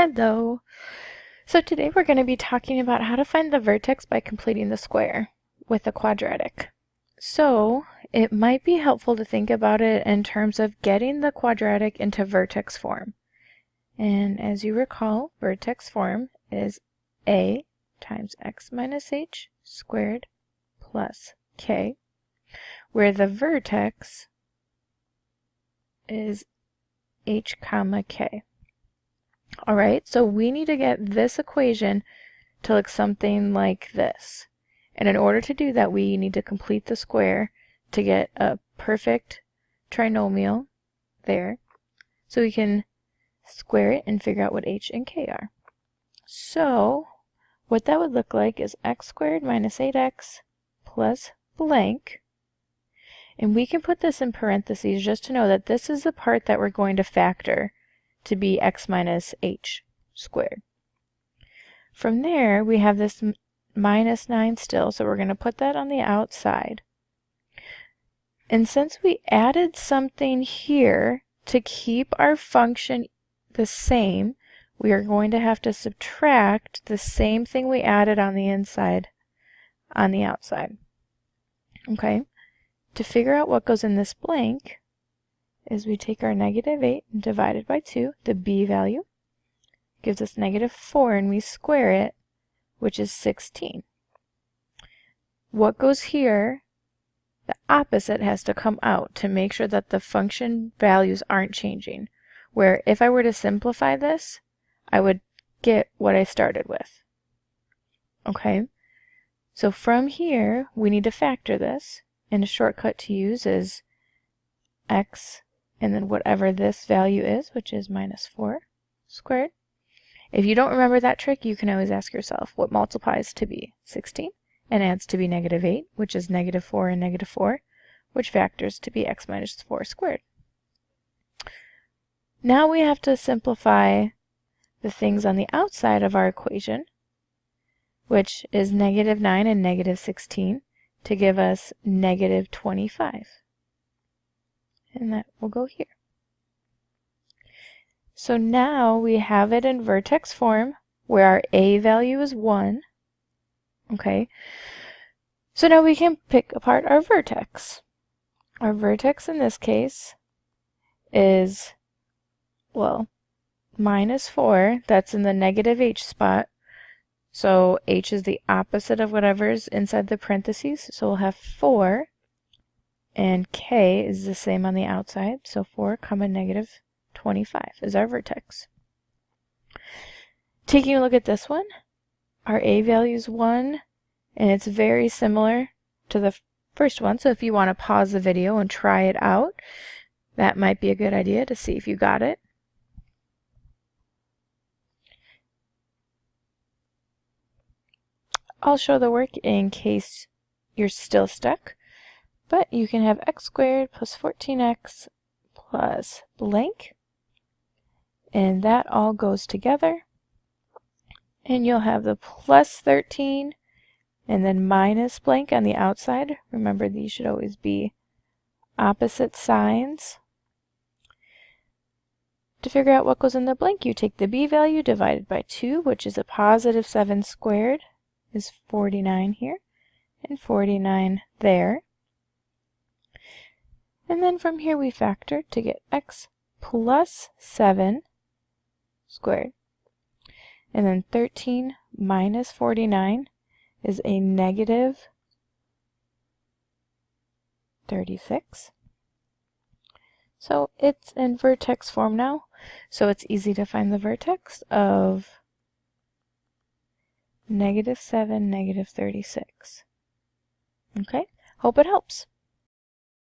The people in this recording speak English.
Hello. So today we're going to be talking about how to find the vertex by completing the square with a quadratic. So it might be helpful to think about it in terms of getting the quadratic into vertex form. And as you recall, vertex form is a times x minus h squared plus k, where the vertex is h comma k. Alright, so we need to get this equation to look something like this. And in order to do that, we need to complete the square to get a perfect trinomial there. So we can square it and figure out what h and k are. So what that would look like is x squared minus 8x plus blank. And we can put this in parentheses just to know that this is the part that we're going to factor to be x minus h squared. From there, we have this minus 9 still, so we're going to put that on the outside. And since we added something here to keep our function the same, we are going to have to subtract the same thing we added on the inside on the outside. Okay? To figure out what goes in this blank, is we take our negative 8 and divide it by 2, the b value, gives us negative 4, and we square it, which is 16. What goes here, the opposite has to come out to make sure that the function values aren't changing. Where if I were to simplify this, I would get what I started with. Okay? So from here, we need to factor this, and a shortcut to use is x and then whatever this value is, which is minus 4 squared. If you don't remember that trick, you can always ask yourself what multiplies to be 16 and adds to be negative 8, which is negative 4 and negative 4, which factors to be x minus 4 squared. Now we have to simplify the things on the outside of our equation, which is negative 9 and negative 16, to give us negative 25. And that will go here. So now we have it in vertex form where our a value is 1. Okay. So now we can pick apart our vertex. Our vertex in this case is, well, minus 4. That's in the negative h spot. So h is the opposite of whatever's inside the parentheses. So we'll have 4. And k is the same on the outside, so 4 comma negative 25 is our vertex. Taking a look at this one, our a value is 1, and it's very similar to the first one, so if you want to pause the video and try it out, that might be a good idea to see if you got it. I'll show the work in case you're still stuck. But you can have x squared plus 14x plus blank. And that all goes together. And you'll have the plus 13 and then minus blank on the outside. Remember, these should always be opposite signs. To figure out what goes in the blank, you take the b value divided by 2, which is a positive 7 squared, is 49 here, and 49 there. And then from here we factor to get x plus 7 squared. And then 13 minus 49 is a negative 36. So it's in vertex form now. So it's easy to find the vertex of negative 7, negative 36. Okay, hope it helps.